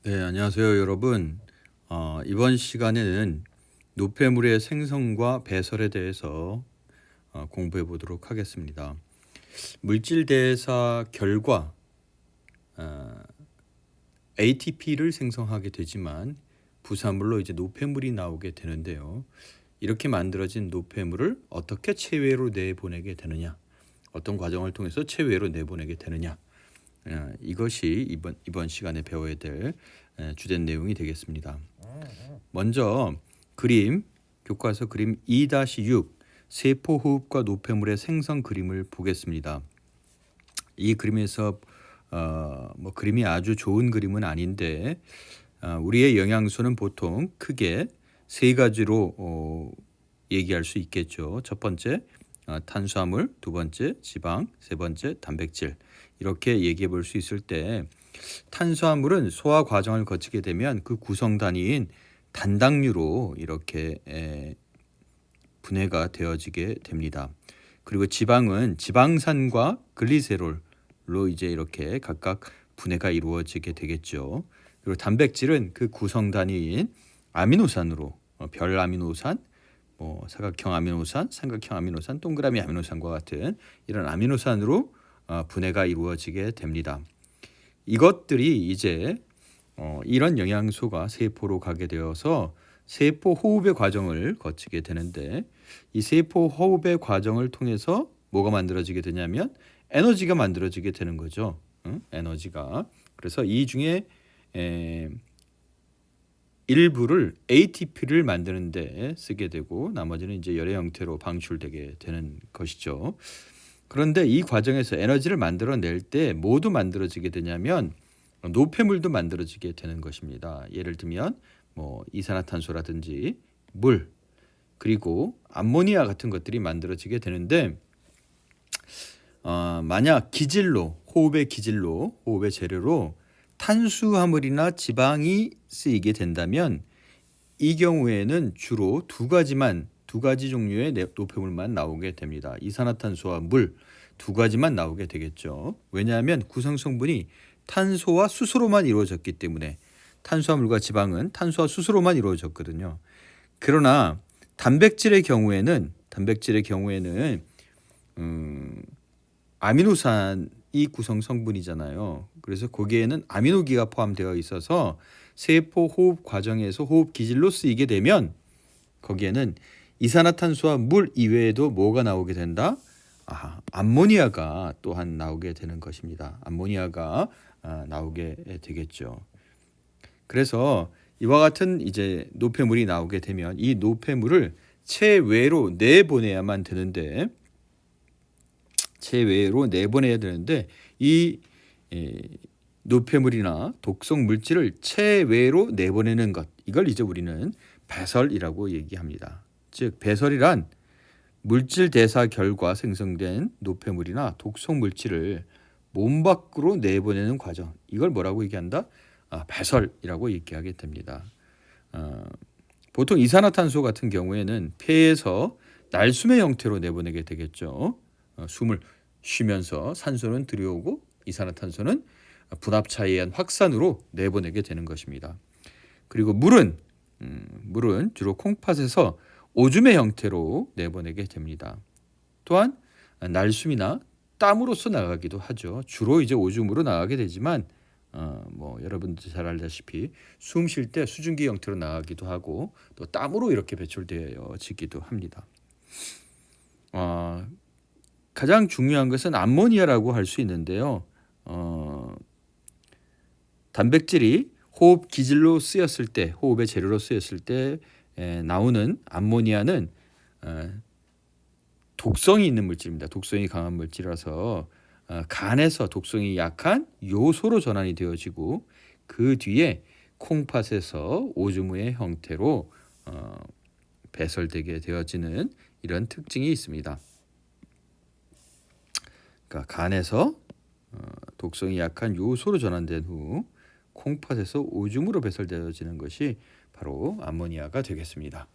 네, 안녕하세요, 여러분. 이번 시간에는 노폐물의 생성과 배설에 대해서 공부해 보도록 하겠습니다. 물질 대사 결과 ATP를 생성하게 되지만 부산물로 이제 노폐물이 나오게 되는데요. 이렇게 만들어진 노폐물을 어떻게 체외로 내보내게 되느냐, 어떤 과정을 통해서 체외로 내보내게 되느냐, 이것이 이번 시간에 배워야 될 주된 내용이 되겠습니다. 먼저 교과서 그림 2-6 세포 호흡과 노폐물의 생성 그림을 보겠습니다. 이 그림에서 그림이 아주 좋은 그림은 아닌데 우리의 영양소는 보통 크게 세 가지로 얘기할 수 있겠죠. 첫 번째 탄수화물, 두 번째 지방, 세 번째 단백질, 이렇게 얘기해 볼 수 있을 때 탄수화물은 소화 과정을 거치게 되면 그 구성 단위인 단당류로 이렇게 분해가 되어지게 됩니다. 그리고 지방은 지방산과 글리세롤로 이제 이렇게 각각 분해가 이루어지게 되겠죠. 그리고 단백질은 그 구성 단위인 아미노산으로 별 아미노산, 사각형 아미노산, 삼각형 아미노산, 동그라미 아미노산과 같은 이런 아미노산으로 분해가 이루어지게 됩니다. 이것들이 이제 이런 영양소가 세포로 가게 되어서 세포 호흡의 과정을 거치게 되는데, 이 세포 호흡의 과정을 통해서 뭐가 만들어지게 되냐면 에너지가 만들어지게 되는 거죠. 에너지가. 그래서 이 중에 일부를 ATP를 만드는 데 쓰게 되고 나머지는 이제 열의 형태로 방출되게 되는 것이죠. 그런데 이 과정에서 에너지를 만들어낼 때 뭐도 만들어지게 되냐면 노폐물도 만들어지게 되는 것입니다. 예를 들면 이산화탄소라든지 물, 그리고 암모니아 같은 것들이 만들어지게 되는데, 만약 호흡의 재료로 탄수화물이나 지방이 쓰이게 된다면 이 경우에는 주로 두 가지 종류의 노폐물만 나오게 됩니다. 이산화탄소와 물 두 가지만 나오게 되겠죠. 왜냐하면 구성 성분이 탄소와 수소로만 이루어졌기 때문에, 탄수화물과 지방은 탄소와 수소로만 이루어졌거든요. 그러나 단백질의 경우에는 아미노산이 구성 성분이잖아요. 그래서 거기에는 아미노기가 포함되어 있어서 세포 호흡 과정에서 호흡 기질로 쓰이게 되면 거기에는 이산화탄소와 물 이외에도 뭐가 나오게 된다? 암모니아가 또한 나오게 되는 것입니다. 암모니아가 나오게 되겠죠. 그래서 이와 같은 이제 노폐물이 나오게 되면 이 노폐물을 체외로 내보내야만 되는데, 이 노폐물이나 독성 물질을 체외로 내보내는 것, 이걸 이제 우리는 배설이라고 얘기합니다. 즉 배설이란 물질 대사 결과 생성된 노폐물이나 독성 물질을 몸 밖으로 내보내는 과정, 이걸 뭐라고 얘기한다? 배설이라고 얘기하게 됩니다. 보통 이산화탄소 같은 경우에는 폐에서 날숨의 형태로 내보내게 되겠죠. 숨을 쉬면서 산소는 들여오고 이산화탄소는 분압차에 의한 확산으로 내보내게 되는 것입니다. 그리고 물은 주로 콩팥에서 오줌의 형태로 내보내게 됩니다. 또한 날숨이나 땀으로써 나가기도 하죠. 주로 이제 오줌으로 나가게 되지만 여러분들 잘 알다시피 숨 쉴 때 수증기 형태로 나가기도 하고 또 땀으로 이렇게 배출되어지기도 합니다. 가장 중요한 것은 암모니아라고 할 수 있는데요. 단백질이 호흡 기질로 쓰였을 때, 호흡의 재료로 쓰였을 때 나오는 암모니아는 독성이 있는 물질입니다. 독성이 강한 물질이라서 간에서 독성이 약한 요소로 전환이 되어지고 그 뒤에 콩팥에서 오줌의 형태로 배설되게 되어지는 이런 특징이 있습니다. 그러니까 간에서 독성이 약한 요소로 전환된 후 콩팥에서 오줌으로 배설되어지는 것이 바로 암모니아가 되겠습니다.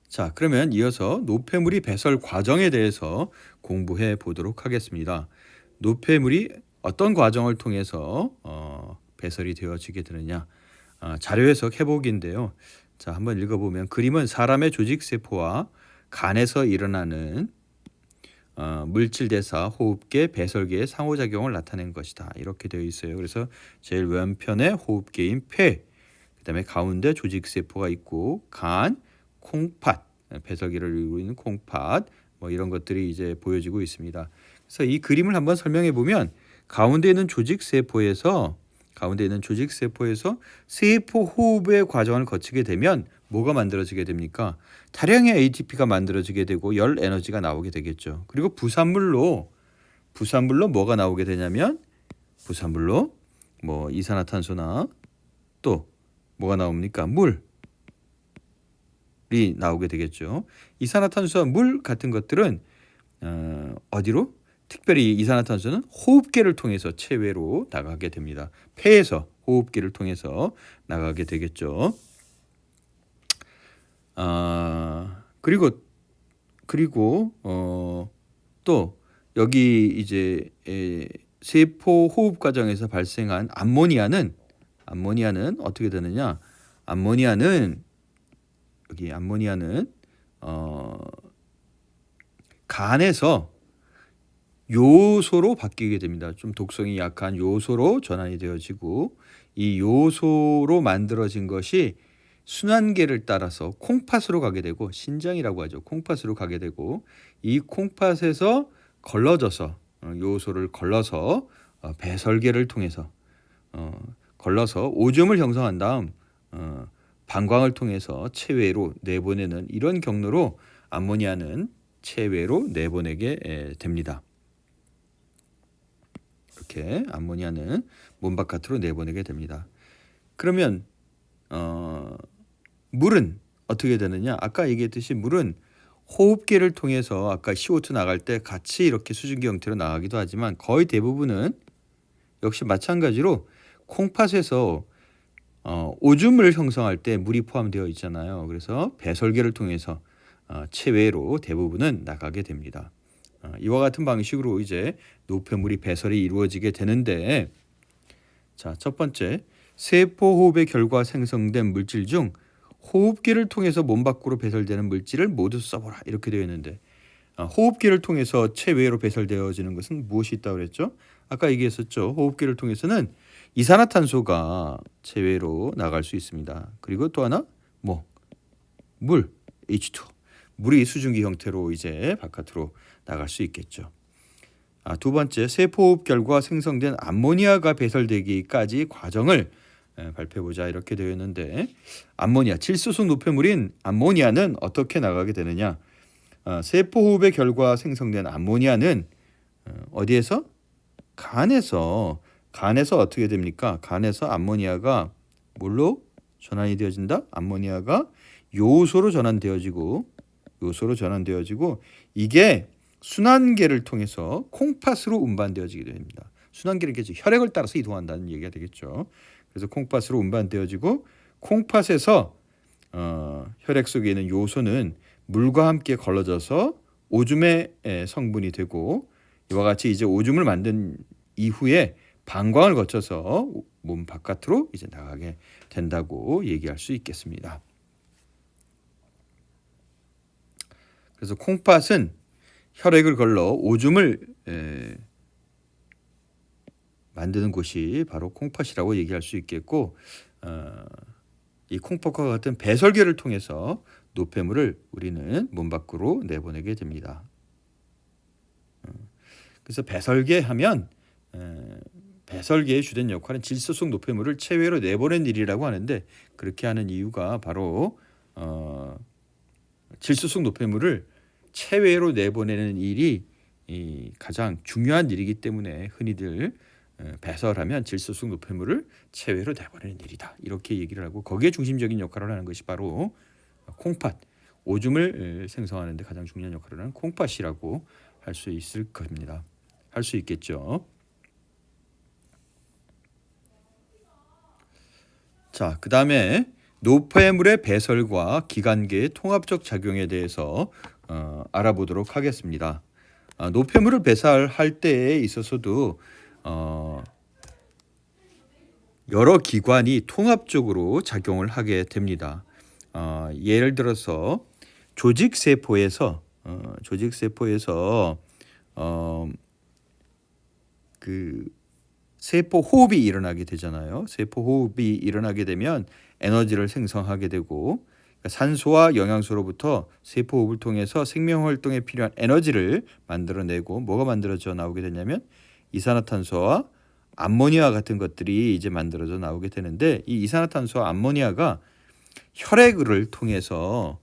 자, 그러면 이어서 노폐물이 배설 과정에 대해서 공부해 보도록 하겠습니다. 노폐물이 어떤 과정을 통해서 배설이 되어지게 되느냐. 자료 해석 해보기인데요. 자, 한번 읽어보면 그림은 사람의 조직 세포와 간에서 일어나는 물질 대사, 호흡계, 배설계의 상호작용을 나타낸 것이다. 이렇게 되어 있어요. 그래서 제일 왼편에 호흡계인 폐, 그다음에 가운데 조직 세포가 있고 간, 콩팥, 배설계를 이루고 있는 콩팥, 뭐 이런 것들이 이제 보여지고 있습니다. 그래서 이 그림을 한번 설명해 보면 가운데 있는 조직 세포에서 세포 호흡의 과정을 거치게 되면 뭐가 만들어지게 됩니까? 다량의 ATP가 만들어지게 되고 열 에너지가 나오게 되겠죠. 그리고 부산물로 뭐가 나오게 되냐면 부산물로 뭐 이산화탄소나 또 뭐가 나옵니까? 물이 나오게 되겠죠. 이산화탄소와 물 같은 것들은 어디로? 특별히 이산화탄소는 호흡기를 통해서 체외로 나가게 됩니다. 폐에서 호흡기를 통해서 나가게 되겠죠. 그리고 또 여기 이제 세포 호흡 과정에서 발생한 암모니아는 어떻게 되느냐? 암모니아는 간에서 요소로 바뀌게 됩니다. 좀 독성이 약한 요소로 전환이 되어지고 이 요소로 만들어진 것이 순환계를 따라서 콩팥으로 가게 되고 신장이라고 하죠. 콩팥으로 가게 되고 이 콩팥에서 걸러져서 요소를 걸러서 배설계를 통해서 걸러서 오줌을 형성한 다음 방광을 통해서 체외로 내보내는 이런 경로로 암모니아는 체외로 내보내게 됩니다. 이렇게 암모니아는 몸 바깥으로 내보내게 됩니다. 그러면 물은 어떻게 되느냐? 아까 얘기했듯이 물은 호흡기를 통해서 아까 CO2 나갈 때 같이 이렇게 수증기 형태로 나가기도 하지만 거의 대부분은 역시 마찬가지로 콩팥에서 오줌을 형성할 때 물이 포함되어 있잖아요. 그래서 배설계를 통해서 체외로 대부분은 나가게 됩니다. 이와 같은 방식으로 이제 노폐물이 배설이 이루어지게 되는데, 자, 첫 번째, 세포 호흡의 결과 생성된 물질 중 호흡기를 통해서 몸 밖으로 배설되는 물질을 모두 써보라 이렇게 되어 있는데, 호흡기를 통해서 체외로 배설되어지는 것은 무엇이 있다고 그랬죠? 아까 얘기했었죠. 호흡기를 통해서는 이산화탄소가 체외로 나갈 수 있습니다. 그리고 또 하나 물 H2 물이 수증기 형태로 이제 바깥으로 나갈 수 있겠죠. 두 번째, 세포호흡 결과 생성된 암모니아가 배설되기까지 과정을 발표해보자 이렇게 되어 있는데, 암모니아, 질소성 노폐물인 암모니아는 어떻게 나가게 되느냐? 세포호흡의 결과 생성된 암모니아는 어디에서? 간에서 어떻게 됩니까? 간에서 암모니아가 뭘로 전환이 되어진다? 암모니아가 요소로 전환되어지고 이게 순환계를 통해서 콩팥으로 운반되어지게 됩니다. 순환계는 혈액을 따라서 이동한다는 얘기가 되겠죠. 그래서 콩팥으로 운반되어지고 콩팥에서 혈액 속에 있는 요소는 물과 함께 걸러져서 오줌의 성분이 되고, 이와 같이 이제 오줌을 만든 이후에 방광을 거쳐서 몸 바깥으로 이제 나가게 된다고 얘기할 수 있겠습니다. 그래서 콩팥은 혈액을 걸러 오줌을 만드는 곳이 바로 콩팥이라고 얘기할 수 있겠고, 이 콩팥과 같은 배설계를 통해서 노폐물을 우리는 몸 밖으로 내보내게 됩니다. 그래서 배설계 하면 배설계의 주된 역할은 질소성 노폐물을 체외로 내보낸 일이라고 하는데, 그렇게 하는 이유가 바로 질소성 노폐물을 체외로 내보내는 일이 가장 중요한 일이기 때문에 흔히들 배설하면 질소성 노폐물을 체외로 내보내는 일이다 이렇게 얘기를 하고, 거기에 중심적인 역할을 하는 것이 바로 콩팥, 오줌을 생성하는 데 가장 중요한 역할을 하는 콩팥이라고 할 수 있을 겁니다. 할 수 있겠죠. 자, 그 다음에 노폐물의 배설과 기관계의 통합적 작용에 대해서 알아보도록 하겠습니다. 노폐물을 배설할 때에 있어서도 여러 기관이 통합적으로 작용을 하게 됩니다. 예를 들어서 조직세포에서 그 세포 호흡이 일어나게 되잖아요. 세포 호흡이 일어나게 되면 에너지를 생성하게 되고, 그러니까 산소와 영양소로부터 세포 호흡을 통해서 생명 활동에 필요한 에너지를 만들어내고, 뭐가 만들어져 나오게 되냐면 이산화탄소와 암모니아 같은 것들이 이제 만들어져 나오게 되는데, 이 이산화탄소와 암모니아가 혈액을 통해서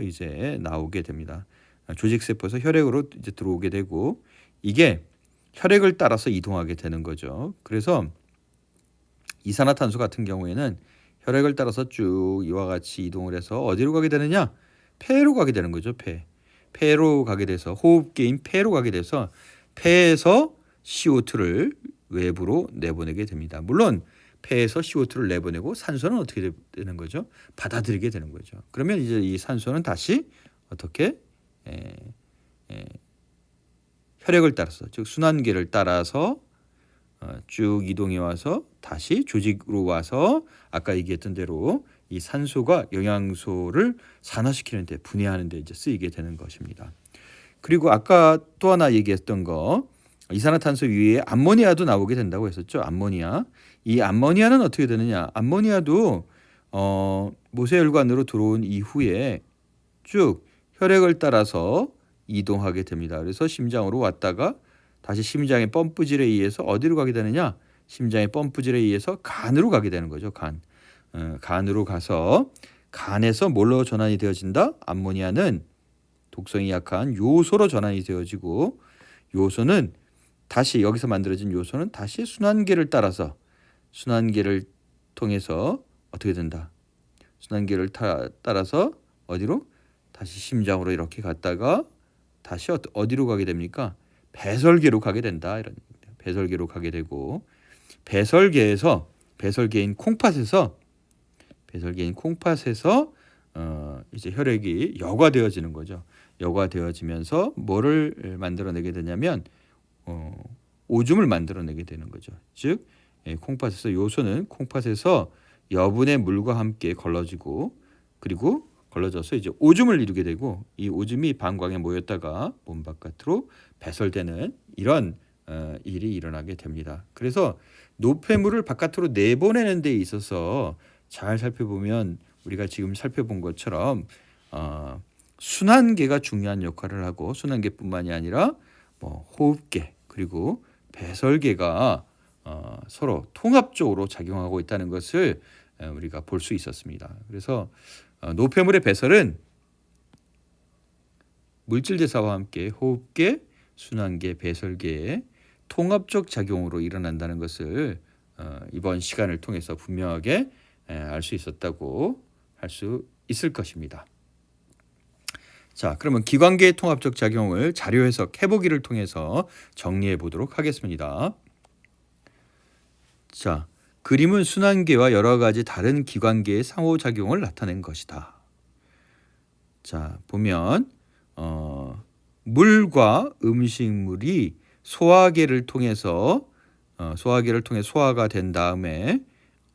이제 나오게 됩니다. 조직세포에서 혈액으로 이제 들어오게 되고, 이게 혈액을 따라서 이동하게 되는 거죠. 그래서 이산화탄소 같은 경우에는 혈액을 따라서 쭉 이와 같이 이동을 해서 어디로 가게 되느냐? 폐로 가게 되는 거죠. 폐로 가게 돼서, 호흡기인 폐로 가게 돼서 폐에서 CO2를 외부로 내보내게 됩니다. 물론 폐에서 CO2를 내보내고 산소는 어떻게 되는 거죠? 받아들이게 되는 거죠. 그러면 이제 이 산소는 다시 어떻게 혈액을 따라서, 즉 순환계를 따라서 쭉 이동해 와서 다시 조직으로 와서 아까 얘기했던 대로 이 산소가 영양소를 산화시키는 데, 분해하는 데 이제 쓰이게 되는 것입니다. 그리고 아까 또 하나 얘기했던 거, 이산화탄소 위에 암모니아도 나오게 된다고 했었죠. 암모니아. 이 암모니아는 어떻게 되느냐? 암모니아도 모세혈관으로 들어온 이후에 쭉 혈액을 따라서 이동하게 됩니다. 그래서 심장으로 왔다가 다시 심장의 펌프질에 의해서 어디로 가게 되느냐? 심장의 펌프질에 의해서 간으로 가게 되는 거죠. 간으로 가서 간에서 뭘로 전환이 되어진다? 암모니아는 독성이 약한 요소로 전환이 되어지고, 요소는 다시 여기서 만들어진 요소는 다시 순환계를 따라서, 순환계를 통해서 어떻게 된다? 순환계를 따라서 어디로? 다시 심장으로 이렇게 갔다가 다시 어디로 가게 됩니까? 배설계로 가게 된다. 이런 배설계로 가게 되고, 배설계인 콩팥에서 이제 혈액이 여과되어지는 거죠. 여과되어지면서 뭐를 만들어내게 되냐면 오줌을 만들어내게 되는 거죠. 즉 콩팥에서 요소는 콩팥에서 여분의 물과 함께 걸러지고, 그리고 걸러져서 이제 오줌을 이루게 되고, 이 오줌이 방광에 모였다가 몸 바깥으로 배설되는 이런 일이 일어나게 됩니다. 그래서 노폐물을 바깥으로 내보내는 데 있어서 잘 살펴보면 우리가 지금 살펴본 것처럼 순환계가 중요한 역할을 하고, 순환계뿐만이 아니라 호흡계 그리고 배설계가 서로 통합적으로 작용하고 있다는 것을 우리가 볼 수 있었습니다. 그래서 노폐물의 배설은 물질대사와 함께 호흡계, 순환계, 배설계의 통합적 작용으로 일어난다는 것을 이번 시간을 통해서 분명하게 알 수 있었다고 할 수 있을 것입니다. 자, 그러면 기관계의 통합적 작용을 자료 해석 해보기를 통해서 정리해 보도록 하겠습니다. 자, 그림은 순환계와 여러 가지 다른 기관계의 상호작용을 나타낸 것이다. 자, 보면 물과 음식물이 소화계를 통해 소화가 된 다음에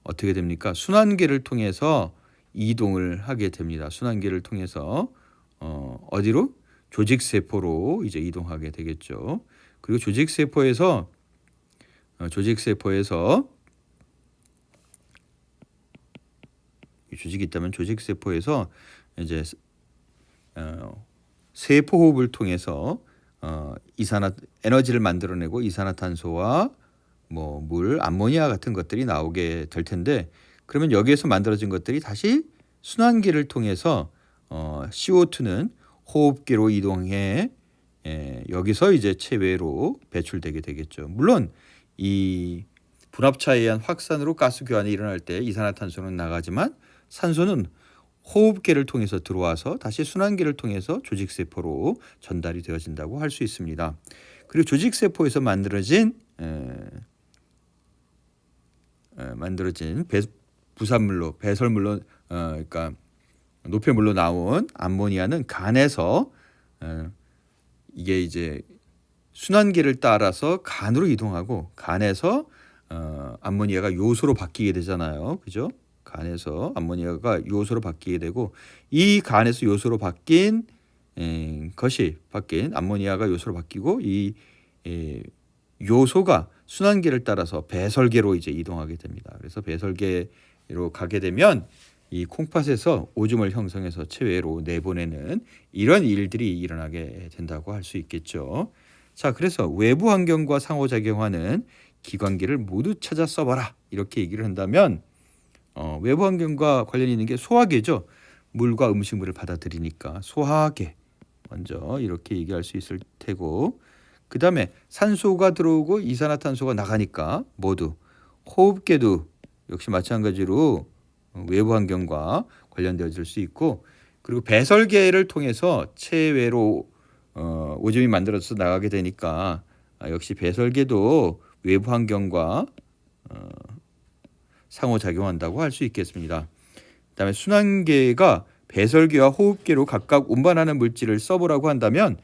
어떻게 됩니까? 순환계를 통해서 이동을 하게 됩니다. 순환계를 통해서 어디로? 조직세포로 이제 이동하게 되겠죠. 그리고 조직세포에서 조직이 있다면 조직세포에서 이제 세포호흡을 통해서 에너지를 만들어내고 이산화탄소와 물, 암모니아 같은 것들이 나오게 될 텐데, 그러면 여기에서 만들어진 것들이 다시 순환계를 통해서 CO2는 호흡기로 이동해 여기서 이제 체외로 배출되게 되겠죠. 물론 이 분합차에 의한 확산으로 가스 교환이 일어날 때 이산화탄소는 나가지만 산소는 호흡계를 통해서 들어와서 다시 순환계를 통해서 조직세포로 전달이 되어진다고 할 수 있습니다. 그리고 조직세포에서 만들어진 부산물로, 배설물로, 그러니까 노폐물로 나온 암모니아는 간에서 이게 이제 순환계를 따라서 간으로 이동하고 간에서 암모니아가 요소로 바뀌게 되잖아요. 그죠? 간에서 암모니아가 요소로 바뀌게 되고 이 간에서 요소로 바뀐 것이 바뀐 암모니아가 요소로 바뀌고 이 요소가 순환계를 따라서 배설계로 이제 이동하게 됩니다. 그래서 배설계로 가게 되면 이 콩팥에서 오줌을 형성해서 체외로 내보내는 이런 일들이 일어나게 된다고 할 수 있겠죠. 자, 그래서 외부 환경과 상호작용하는 기관계를 모두 찾아 써봐라 이렇게 얘기를 한다면 외부 환경과 관련이 있는 게 소화계죠. 물과 음식물을 받아들이니까 소화계 먼저 이렇게 얘기할 수 있을 테고, 그 다음에 산소가 들어오고 이산화탄소가 나가니까 모두 호흡계도 역시 마찬가지로 외부 환경과 관련되어질 수 있고, 그리고 배설계를 통해서 체외로 오줌이 만들어져서 나가게 되니까 역시 배설계도 외부 환경과 상호작용한다고 할 수 있겠습니다. 그다음에 순환계가 배설계와 호흡계로 각각 운반하는 물질을 써보라고 한다면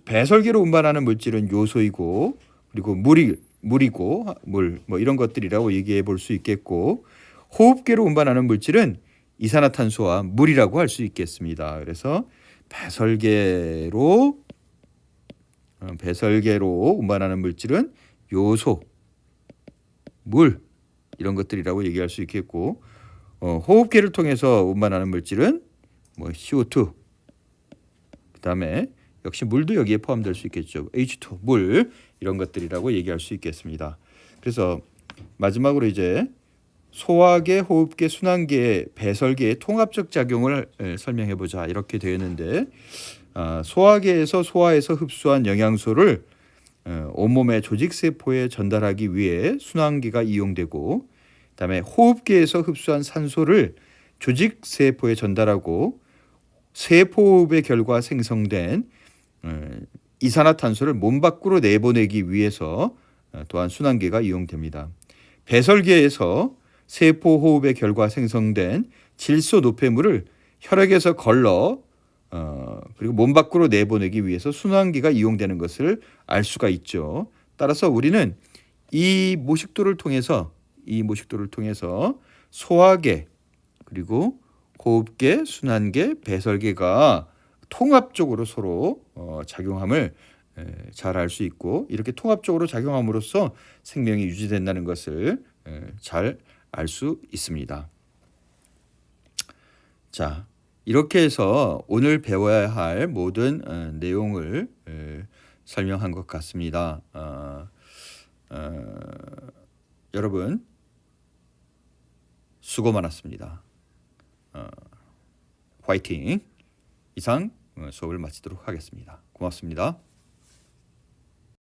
배설계로 운반하는 물질은 요소이고 그리고 물이고 물 뭐 이런 것들이라고 얘기해 볼 수 있겠고, 호흡계로 운반하는 물질은 이산화탄소와 물이라고 할 수 있겠습니다. 그래서 배설계로 운반하는 물질은 요소, 물 이런 것들이라고 얘기할 수 있겠고, 호흡계를 통해서 운반하는 물질은 뭐 CO2, 그다음에 역시 물도 여기에 포함될 수 있겠죠. H2 물 이런 것들이라고 얘기할 수 있겠습니다. 그래서 마지막으로 이제 소화계, 호흡계, 순환계, 배설계의 통합적 작용을 설명해 보자 이렇게 되어 있는데, 소화계에서 소화해서 흡수한 영양소를 온몸의 조직세포에 전달하기 위해 순환계가 이용되고, 그다음에 호흡계에서 흡수한 산소를 조직세포에 전달하고 세포호흡의 결과 생성된 이산화탄소를 몸 밖으로 내보내기 위해서 또한 순환계가 이용됩니다. 배설계에서 세포호흡의 결과 생성된 질소 노폐물을 혈액에서 걸러 그리고 몸 밖으로 내보내기 위해서 순환계가 이용되는 것을 알 수가 있죠. 따라서 우리는 이 모식도를 통해서 소화계 그리고 호흡계, 순환계, 배설계가 통합적으로 서로 작용함을 잘 알 수 있고, 이렇게 통합적으로 작용함으로써 생명이 유지된다는 것을 잘 알 수 있습니다. 자, 이렇게 해서 오늘 배워야 할 모든 내용을 설명한 것 같습니다. 여러분 수고 많았습니다. 화이팅! 이상 수업을 마치도록 하겠습니다. 고맙습니다.